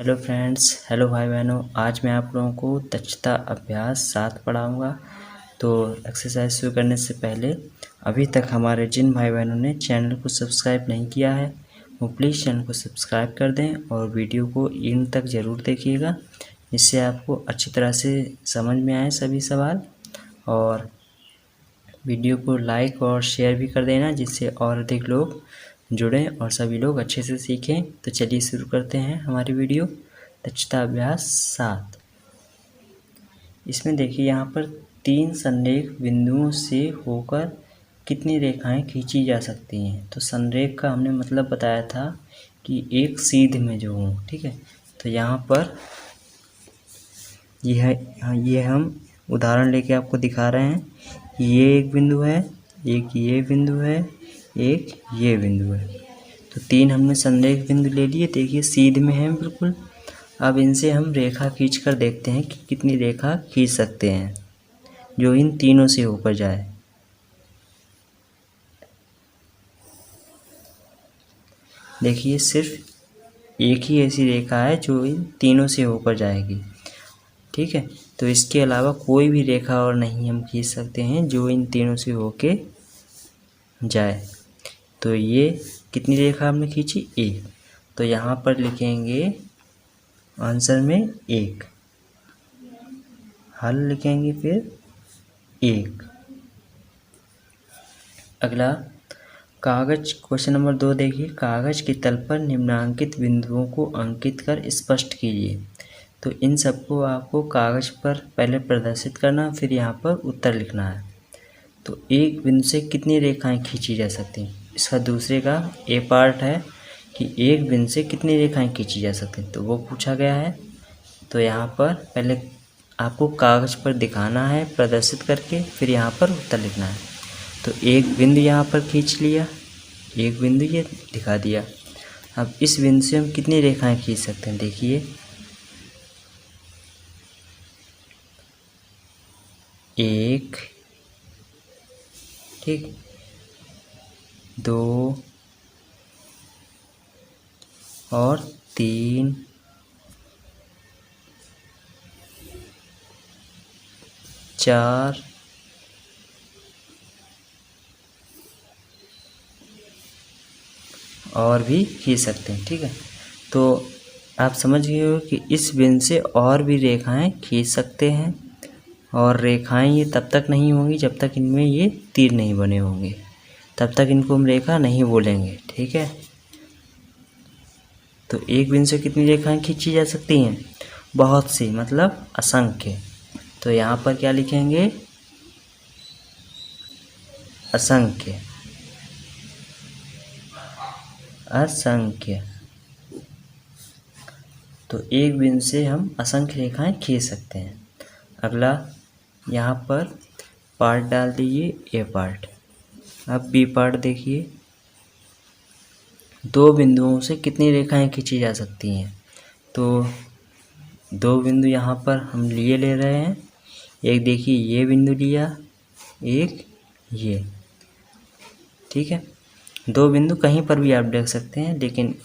Hello friends, hello भाई बहनों। आज मैं आप लोगों को दक्षता अभ्यास 7 पढ़ाऊँगा। तो एक्सरसाइज शुरू करने से पहले अभी तक हमारे जिन भाई बहनों ने चैनल को सब्सक्राइब नहीं किया है वो प्लीज़ चैनल को सब्सक्राइब कर दें और वीडियो को एंड तक ज़रूर देखिएगा, जिससे आपको अच्छी तरह से समझ में आए सभी सवाल। और वीडियो को लाइक और शेयर भी कर देना, जिससे और अधिक लोग जुड़ें और सभी लोग अच्छे से सीखें। तो चलिए शुरू करते हैं हमारी वीडियो दक्षता अभ्यास 7। इसमें देखिए यहाँ पर 3 संरेख बिंदुओं से होकर कितनी रेखाएं खींची जा सकती हैं। तो संरेख का हमने मतलब बताया था कि एक सीध में जो हो, ठीक है। तो यहाँ पर ये हम उदाहरण लेके आपको दिखा रहे हैं। ये एक बिंदु है, एक ये बिंदु है, एक ये बिंदु है। तो 3 हमने संरेख बिंदु ले लिए। देखिए सीध में है बिल्कुल। अब इनसे हम रेखा खींच कर देखते हैं कि कितनी रेखा खींच सकते हैं जो इन तीनों से होकर जाए। देखिए सिर्फ एक ही ऐसी रेखा है जो इन तीनों से होकर जाएगी, ठीक है। तो इसके अलावा कोई भी रेखा और नहीं हम खींच सकते हैं जो इन तीनों से होके जाए। तो ये कितनी रेखा हमने खींची? एक। तो यहाँ पर लिखेंगे आंसर में 1, हल लिखेंगे फिर 1। अगला कागज क्वेश्चन नंबर 2 देखिए। कागज की तल पर निम्नांकित बिंदुओं को अंकित कर स्पष्ट कीजिए। तो इन सबको आपको कागज पर पहले प्रदर्शित करना, फिर यहाँ पर उत्तर लिखना है। तो एक बिंदु से कितनी रेखाएं खींची जा सकती हैं, इसका दूसरे का ए पार्ट है कि एक बिंदु से कितनी रेखाएं खींची जा सकती हैं, तो वो पूछा गया है। तो यहाँ पर पहले आपको कागज पर दिखाना है प्रदर्शित करके, फिर यहाँ पर उत्तर लिखना है। तो एक बिंदु यहाँ पर खींच लिया, एक बिंदु ये दिखा दिया। अब इस बिंदु से हम कितनी रेखाएं खींच सकते हैं? देखिए 1, ठीक, 2 और 3, 4 और भी खींच सकते हैं, ठीक है। तो आप समझ गए हो कि इस बिंदु से और भी रेखाएं खींच सकते हैं, और रेखाएं ये तब तक नहीं होंगी जब तक इनमें ये तीर नहीं बने होंगे, तब तक इनको हम रेखा नहीं बोलेंगे, ठीक है। तो एक बिंदु से कितनी रेखाएं खींची जा सकती हैं? बहुत सी, मतलब असंख्य। तो यहाँ पर क्या लिखेंगे? असंख्य, असंख्य। तो एक बिंदु से हम असंख्य रेखाएं खींच सकते हैं। अगला यहाँ पर पार्ट डाल दीजिए, ए पार्ट। अब बी पार्ट देखिए। 2 बिंदुओं से कितनी रेखाएं खींची जा सकती हैं? तो 2 बिंदु यहाँ पर हम ले रहे हैं। एक देखिए ये बिंदु लिया, एक ये, ठीक है। 2 बिंदु कहीं पर भी आप देख सकते हैं, लेकिन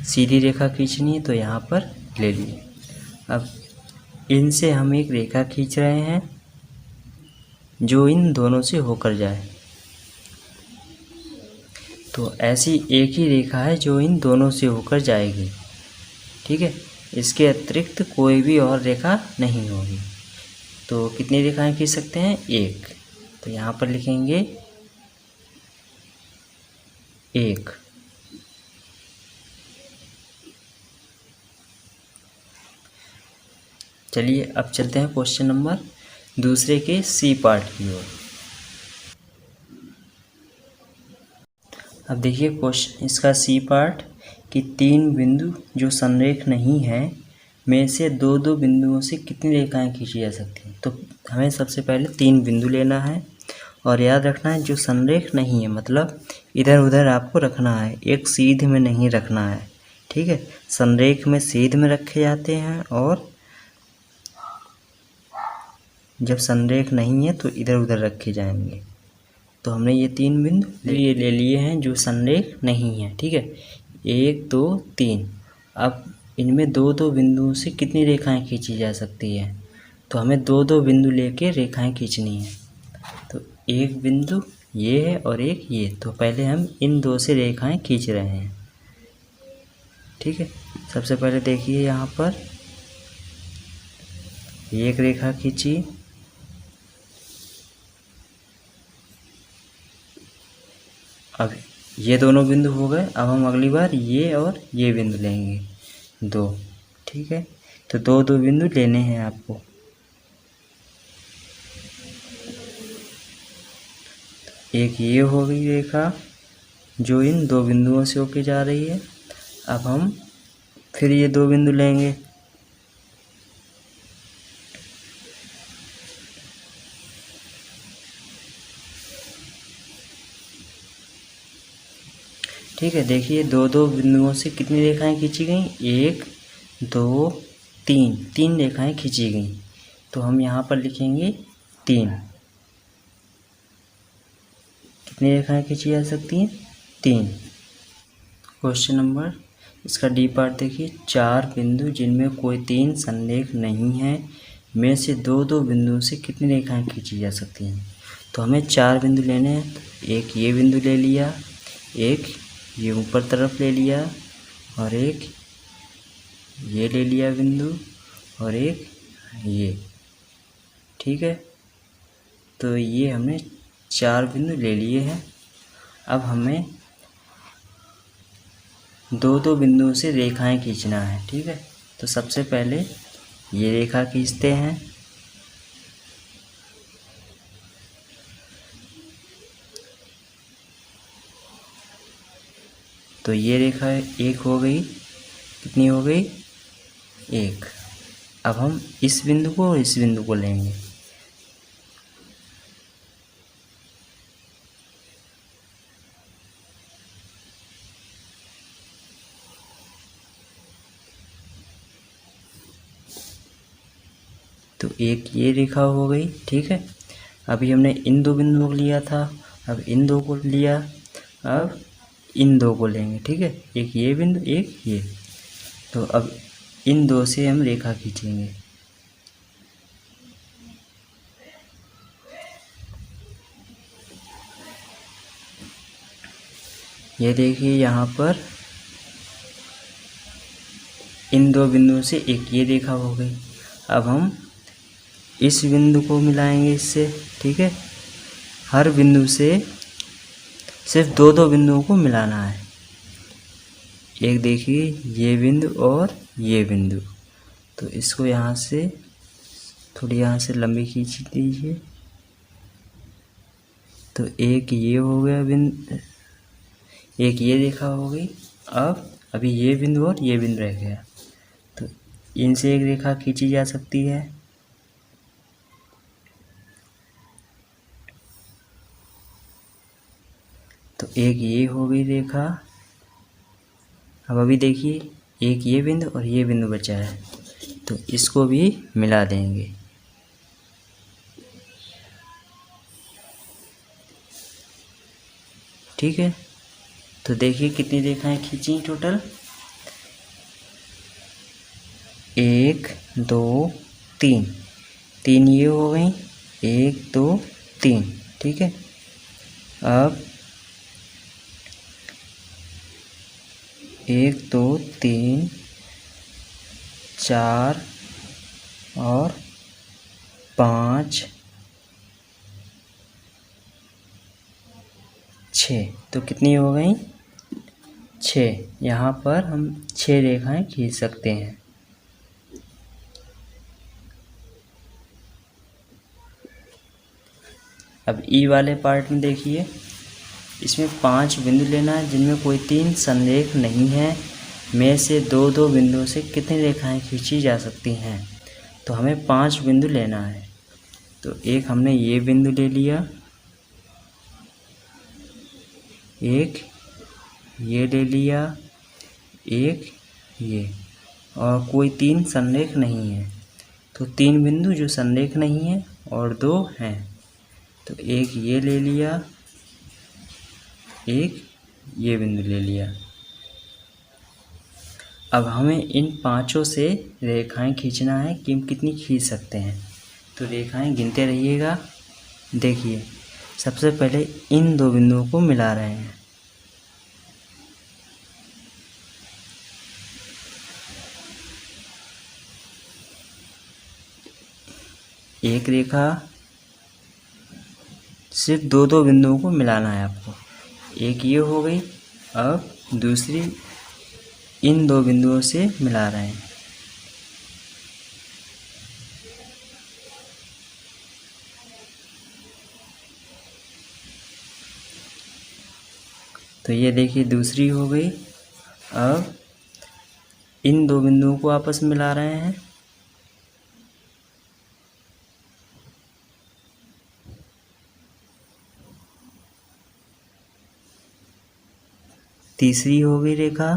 सीधी रेखा खींचनी है तो यहाँ पर ले लिए। अब इनसे हम एक रेखा खींच रहे हैं जो इन दोनों से होकर जाए। तो ऐसी एक ही रेखा है जो इन दोनों से होकर जाएगी, ठीक है। इसके अतिरिक्त कोई भी और रेखा नहीं होगी। तो कितनी रेखाएं खींच सकते हैं? 1। तो यहाँ पर लिखेंगे 1। चलिए अब चलते हैं क्वेश्चन नंबर दूसरे के सी पार्ट की ओर। अब देखिए क्वेश्चन इसका सी पार्ट कि 3 बिंदु जो संरेख नहीं है में से 2-2 बिंदुओं से कितनी रेखाएं खींची जा सकती हैं। तो हमें सबसे पहले 3 बिंदु लेना है और याद रखना है जो संरेख नहीं है, मतलब इधर उधर आपको रखना है, एक सीध में नहीं रखना है, ठीक है। संरेख में सीध में रखे जाते हैं और जब संरेख नहीं है तो इधर उधर रखे जाएंगे। तो हमने ये 3 बिंदु ले लिए हैं जो संरेख नहीं है, ठीक है। 1, 2, 3। अब इनमें दो दो बिंदुओं से कितनी रेखाएं खींची जा सकती है। तो हमें दो दो बिंदु लेके रेखाएं खींचनी है। तो एक बिंदु ये है और एक ये, तो पहले हम इन दो से रेखाएं खींच रहे हैं। ठीक है, सबसे पहले देखिए यहाँ पर एक रेखा खींची, अब ये दोनों बिंदु हो गए। अब हम अगली बार ये और ये बिंदु लेंगे, दो। ठीक है, तो दो दो बिंदु लेने हैं आपको। एक ये हो गई रेखा जो इन दो बिंदुओं से होके जा रही है। अब हम फिर ये दो बिंदु लेंगे, ठीक है। देखिए दो दो बिंदुओं से कितनी रेखाएं खींची गई, एक दो तीन, तीन रेखाएं खींची गई। तो हम यहाँ पर लिखेंगे तीन। कितनी रेखाएं खींची जा सकती हैं, तीन। क्वेश्चन नंबर इसका डी पार्ट देखिए, चार बिंदु जिनमें कोई तीन संरेख नहीं है में से दो दो बिंदुओं से कितनी रेखाएं खींची जा सकती हैं। तो हमें चार बिंदु लेने हैं। एक ये बिंदु ले लिया, एक ये ऊपर तरफ ले लिया, और एक ये ले लिया बिंदु, और एक ये। ठीक है, तो ये हमने चार बिंदु ले लिए हैं। अब हमें दो दो बिंदुओं से रेखाएं खींचना है। ठीक है, तो सबसे पहले ये रेखा खींचते हैं। तो ये रेखा एक हो गई, कितनी हो गई, एक। अब हम इस बिंदु को और इस बिंदु को लेंगे। तो एक ये रेखा हो गई। ठीक है, अभी हमने इन दो बिंदुओं को लिया था, अब इन दो को लिया, अब इन दो को लेंगे। ठीक है, एक ये बिंदु, एक ये। तो अब इन दो से हम रेखा खींचेंगे। ये देखिए यहाँ पर इन दो बिंदुओं से एक ये रेखा हो गई। अब हम इस बिंदु को मिलाएंगे इससे। ठीक है, हर बिंदु से सिर्फ दो दो बिंदुओं को मिलाना है। एक देखिए ये बिंदु और ये बिंदु, तो इसको यहाँ से थोड़ी यहाँ से लंबी खींच दीजिए। तो एक ये हो गया बिंदु, एक ये रेखा हो गई। अब अभी ये बिंदु और ये बिंदु रह गया, तो इनसे एक रेखा खींची जा सकती है। तो एक ये हो गई रेखा। अब अभी देखिए एक ये बिंदु और ये बिंदु बचा है, तो इसको भी मिला देंगे। ठीक है, तो देखिए कितनी रेखाएं खींची टोटल, एक दो तीन, तीन ये हो गई, एक दो तीन। ठीक है, अब एक दो तीन चार और पाँच छः, तो कितनी हो गई, छः। यहाँ पर हम छः रेखाएं खींच सकते हैं। अब ई वाले पार्ट में देखिए, इसमें पांच बिंदु लेना है जिनमें कोई तीन संरेख नहीं है में से दो दो बिंदुओं से कितनी रेखाएं खींची जा सकती हैं। तो हमें पांच बिंदु लेना है। तो एक हमने ये बिंदु ले लिया, एक ये ले लिया, एक ये, और कोई तीन संरेख नहीं है। तो तीन बिंदु जो संरेख नहीं है और दो हैं, तो एक ये ले लिया, एक ये बिंदु ले लिया। अब हमें इन पांचों से रेखाएं खींचना है कि हम कितनी खींच सकते हैं। तो रेखाएं गिनते रहिएगा। देखिए, सबसे पहले इन दो बिंदुओं को मिला रहे हैं। एक रेखा, सिर्फ दो दो बिंदुओं को मिलाना है आपको। एक ये हो गई, अब दूसरी इन दो बिंदुओं से मिला रहे हैं। तो ये देखिए दूसरी हो गई। अब इन दो बिंदुओं को आपस में मिला रहे हैं। तीसरी हो गई रेखा।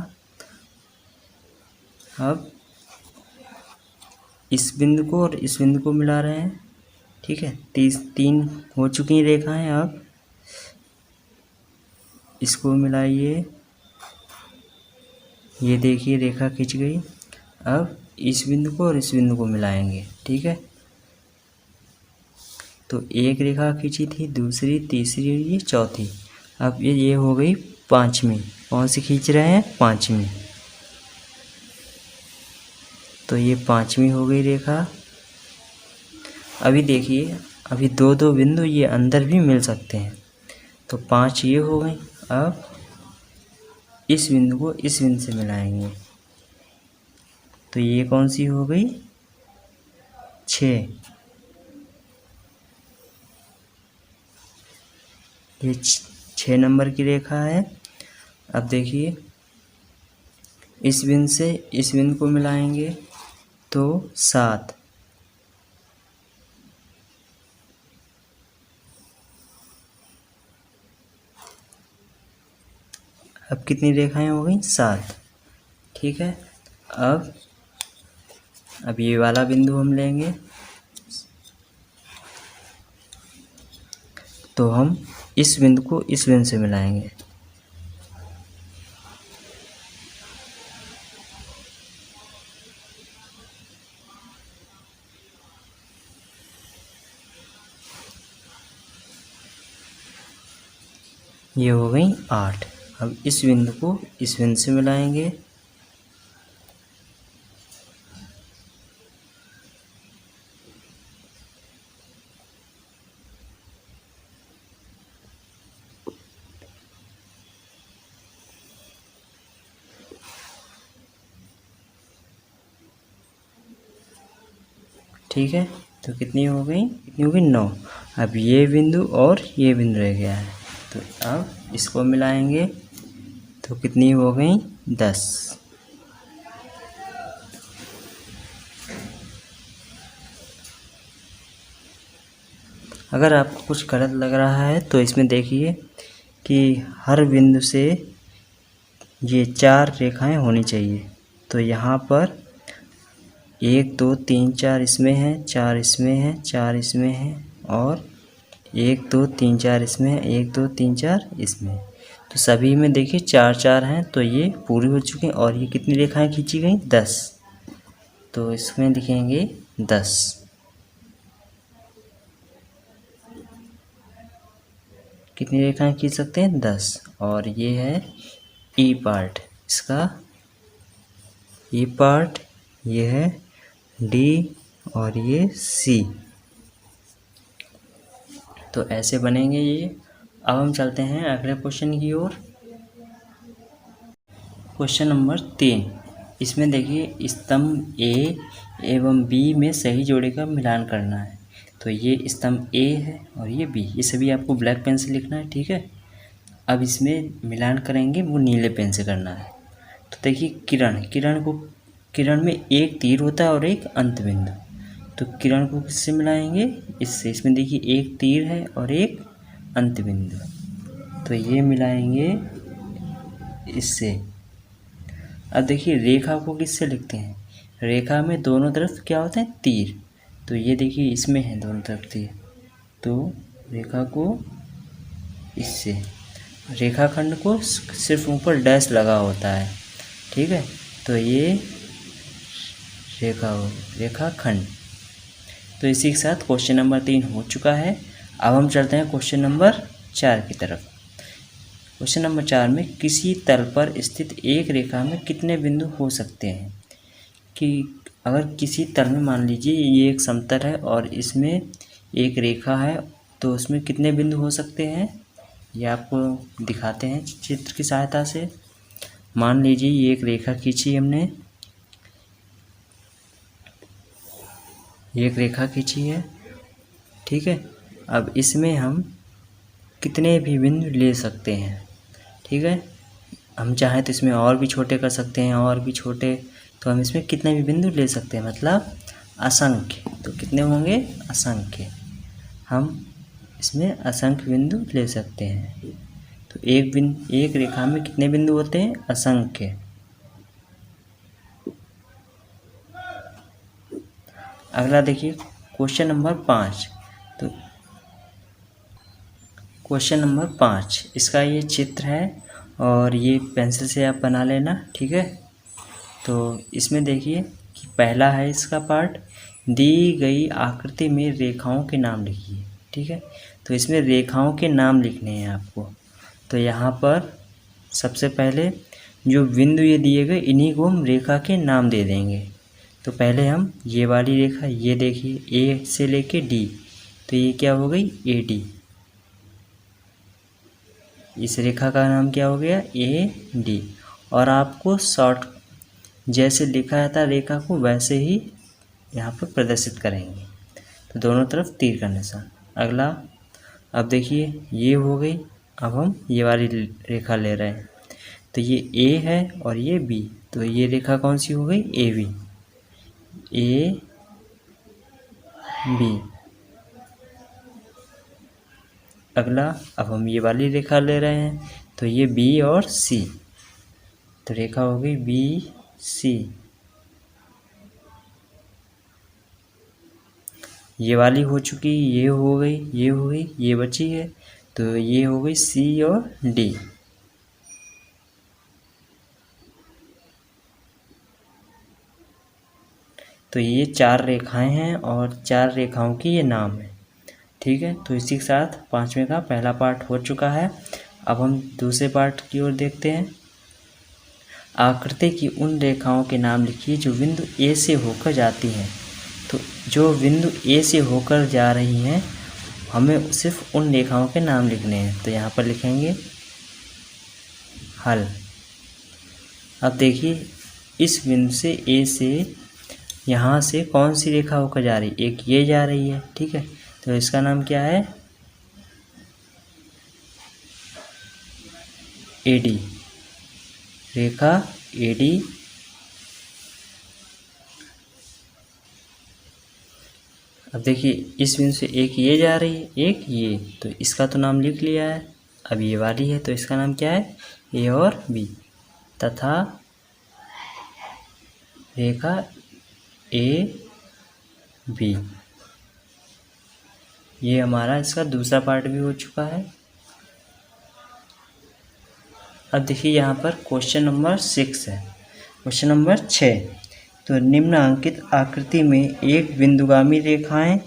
अब इस बिंदु को और इस बिंदु को मिला रहे हैं। ठीक है, तीन हो चुकी रेखाएं। अब इसको मिलाइए। ये देखिए रेखा खिंच गई। अब इस बिंदु को और इस बिंदु को मिलाएंगे। ठीक है, तो एक रेखा खींची थी, दूसरी, तीसरी, ये चौथी। अब ये हो गई पांचवी। कौन सी खींच रहे हैं? पांचवी। तो ये पांचवी हो गई रेखा। अभी देखिए, अभी दो दो बिंदु ये अंदर भी मिल सकते हैं। तो 5 ये हो गई। अब इस बिंदु को इस बिंदु से मिलाएंगे। तो ये कौन सी हो गई? 6। ये 6 नंबर की रेखा है। अब देखिए, इस बिंदु से इस बिंदु को मिलाएंगे तो 7। अब कितनी रेखाएं हो गई? 7। ठीक है, अब ये वाला बिंदु हम लेंगे। तो हम इस बिंदु को इस बिंदु से मिलाएंगे। ये हो गई 8। अब इस बिंदु को इस बिंदु से मिलाएंगे। ठीक है, तो कितनी हो गई? 9। अब ये बिंदु और ये बिंदु रह गया है। तो अब इसको मिलाएंगे तो कितनी हो गई? 10। अगर आपको कुछ गलत लग रहा है तो इसमें देखिए कि हर बिंदु से ये 4 रेखाएं होनी चाहिए। तो यहाँ पर 1 2 3 4 इसमें है, 4 इसमें है, 4 इसमें है और 1 2 3 4 इसमें है, 1 2 3 4 इसमें। तो सभी में देखिए 4 4 हैं। तो ये पूरी हो चुकी हैं। और ये कितनी रेखाएं खींची गई? 10। तो इसमें लिखेंगे 10। कितनी रेखाएं खींच सकते हैं? 10। और ये है ई पार्ट इसका। ई पार्ट ये है डी और ये सी। तो ऐसे बनेंगे ये। अब हम चलते हैं अगले क्वेश्चन की ओर। Question number 3। इसमें देखिए स्तंभ ए एवं बी में सही जोड़े का मिलान करना है। तो ये स्तंभ ए है और ये बी। ये सभी आपको ब्लैक पेन से लिखना है। ठीक है, अब इसमें मिलान करेंगे, वो नीले पेन से करना है। तो देखिए किरण में एक तीर होता है और एक अंत बिंदु। तो किरण को किससे मिलाएंगे? इससे। इसमें देखिए एक तीर है और एक अंत बिंदु। तो ये मिलाएंगे इससे। अब देखिए रेखा को किससे लिखते हैं? रेखा में दोनों तरफ क्या होते हैं? तीर। तो ये देखिए इसमें है दोनों तरफ तीर। तो रेखा को इससे, रेखाखंड को सिर्फ ऊपर डैश लगा होता है। ठीक है, तो ये रेखाखंड। तो इसी के साथ क्वेश्चन नंबर 3 हो चुका है। अब हम चलते हैं क्वेश्चन नंबर 4 की तरफ। क्वेश्चन नंबर 4 में किसी तल पर स्थित एक रेखा में कितने बिंदु हो सकते हैं। कि अगर किसी तल में मान लीजिए ये एक समतल है और इसमें एक रेखा है, तो उसमें कितने बिंदु हो सकते हैं ये आपको दिखाते हैं चित्र की सहायता से। मान लीजिए ये एक रेखा खींची हमने, एक रेखा खींची है, ठीक है। अब इसमें हम कितने भी बिंदु ले सकते हैं, ठीक है। हम चाहें तो इसमें और भी छोटे कर सकते हैं, और भी छोटे, तो हम इसमें कितने भी बिंदु ले सकते हैं, मतलब असंख्य। तो कितने होंगे, असंख्य। हम इसमें असंख्य बिंदु ले सकते हैं। तो एक रेखा में कितने बिंदु होते हैं, असंख्य। अगला देखिए क्वेश्चन नंबर 5। तो क्वेश्चन नंबर 5 इसका ये चित्र है और ये पेंसिल से आप बना लेना, ठीक है। तो इसमें देखिए कि पहला है इसका पार्ट, दी गई आकृति में रेखाओं के नाम लिखिए, ठीक है। तो इसमें रेखाओं के नाम लिखने हैं आपको। तो यहाँ पर सबसे पहले जो बिंदु ये दिए गए इन्हीं को हम रेखा के नाम दे देंगे। तो पहले हम ये वाली रेखा, ये देखिए ए से लेके डी, तो ये क्या हो गई, ए डी। इस रेखा का नाम क्या हो गया, ए डी। और आपको शॉर्ट जैसे लिखा जाता है रेखा को वैसे ही यहाँ पर प्रदर्शित करेंगे। तो दोनों तरफ तीर का निशान। अगला अब देखिए ये हो गई। अब हम ये वाली रेखा ले रहे हैं। तो ये ए है और ये बी, तो ये रेखा कौन सी हो गई, ए बी, ए बी। अगला अब हम ये वाली रेखा ले रहे हैं, तो ये बी और सी, तो रेखा हो गई बी सी। ये वाली हो चुकी, ये हो गई, ये हो गई, ये बची है, तो ये हो गई सी और डी। तो ये 4 रेखाएं हैं और 4 रेखाओं की ये नाम है, ठीक है। तो इसी के साथ 5वें का पहला पार्ट हो चुका है। अब हम दूसरे पार्ट की ओर देखते हैं। आकृति की उन रेखाओं के नाम लिखिए जो बिंदु ए से होकर जाती हैं। तो जो बिंदु ए से होकर जा रही हैं हमें सिर्फ उन रेखाओं के नाम लिखने हैं। तो यहाँ पर लिखेंगे हल। अब देखिए इस बिंदु से ए से यहाँ से कौन सी रेखा होकर जा रही है, एक ये जा रही है, ठीक है। तो इसका नाम क्या है, एडी, रेखा एडी। अब देखिए इस बिंदु से एक ये जा रही है, एक ये, तो इसका तो नाम लिख लिया है। अब ये वाली है तो इसका नाम क्या है, ए और बी, तथा रेखा ए बी। ये हमारा इसका दूसरा पार्ट भी हो चुका है। अब देखिए यहाँ पर क्वेश्चन नंबर 6 है। क्वेश्चन नंबर 6, तो निम्नांकित आकृति में एक बिंदुगामी रेखाएं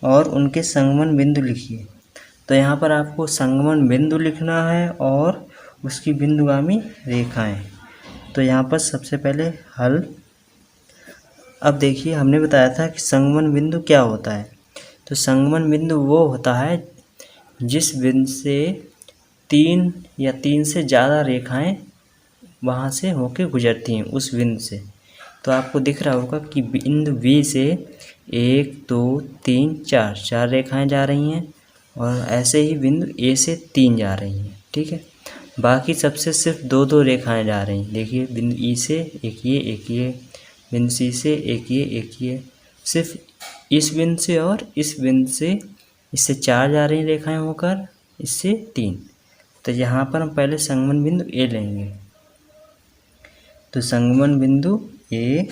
और उनके संगमन बिंदु लिखिए। तो यहाँ पर आपको संगमन बिंदु लिखना है और उसकी बिंदुगामी रेखाएं। तो यहाँ पर सबसे पहले हल। अब देखिए हमने बताया था कि संगमन बिंदु क्या होता है। तो संगमन बिंदु वो होता है जिस बिंदु से 3 या 3 से ज़्यादा रेखाएं वहाँ से होके गुजरती हैं उस बिंदु से। तो आपको दिख रहा होगा कि बिंदु बी से 1 2 3 4 रेखाएं जा रही हैं और ऐसे ही बिंदु ए से 3 जा रही हैं, ठीक है। बाकी सबसे सिर्फ 2 रेखाएं जा रही हैं। देखिए बिंदु ई से एक ये, बिंदु सी से एक ये, सिर्फ इस बिंदु से और इस बिंदु से, इससे 4 जा रही रेखाएं होकर, इससे 3। तो यहाँ पर हम पहले संगमन बिंदु ए लेंगे। तो संगमन बिंदु ए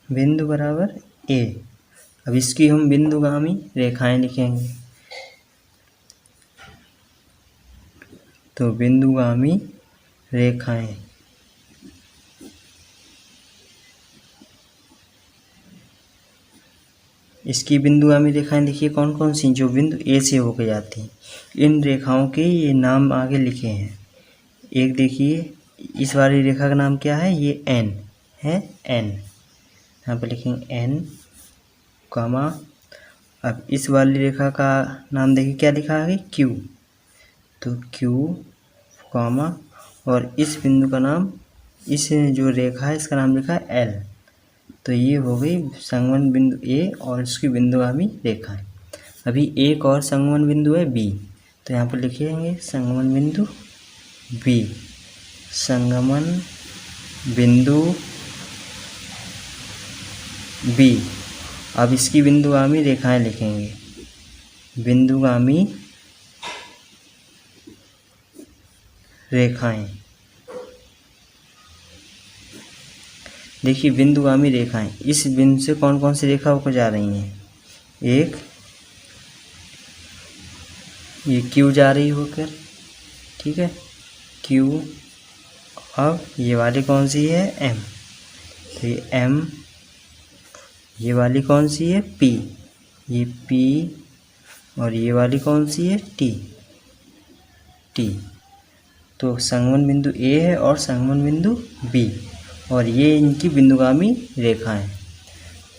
बिंदु बराबर ए। अब इसकी हम बिंदुगामी रेखाएं लिखेंगे। तो बिंदुगामी रेखाएं, इसकी बिंदुगामी रेखाएं देखिए कौन कौन सी, जो बिंदु ए से होकर जाती हैं। इन रेखाओं के ये नाम आगे लिखे हैं। एक देखिए इस वाली रेखा का नाम क्या है, ये एन है, एन यहाँ पर लिखेंगे एन कामा। अब इस वाली रेखा का नाम देखिए क्या लिखा है, क्यू, तो क्यू कामा, और इस बिंदु का नाम, इस जो रेखा है इसका नाम लिखा है एल। तो ये हो गई संगमन बिंदु ए और इसकी बिंदुगामी रेखाएं। अभी एक और संगमन बिंदु है बी, तो यहाँ पर लिखेंगे संगमन बिंदु बी, संगमन बिंदु बी। अब इसकी बिंदुगामी रेखाएं लिखेंगे, बिंदुगामी रेखाएं। देखिए बिंदुगामी रेखाएं, इस बिंदु से कौन कौन सी रेखा होकर जा रही हैं, एक ये क्यू जा रही होकर, ठीक है, क्यू। अब ये वाली कौन सी है, एम, तो ये एम। ये वाली कौन सी है, पी, ये पी। और ये वाली कौन सी है, टी, टी। तो संगमन बिंदु ए है और संगमन बिंदु बी, और ये इनकी बिंदुगामी रेखाएं।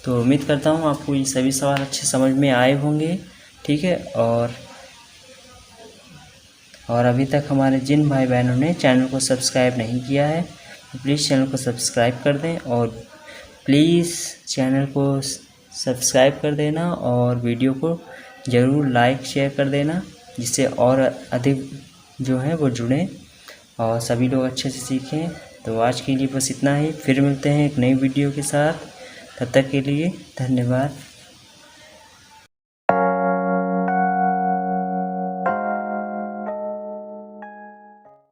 तो उम्मीद करता हूँ आपको ये सभी सवाल अच्छे समझ में आए होंगे, ठीक है। और अभी तक हमारे जिन भाई बहनों ने चैनल को सब्सक्राइब नहीं किया है तो प्लीज़ चैनल को सब्सक्राइब कर दें, और प्लीज़ चैनल को सब्सक्राइब कर देना और वीडियो को ज़रूर लाइक शेयर कर देना, जिससे और अधिक जो है वो जुड़ें और सभी लोग अच्छे से सीखें। तो आज के लिए बस इतना ही, फिर मिलते हैं एक नई वीडियो के साथ। तब तक के लिए धन्यवाद।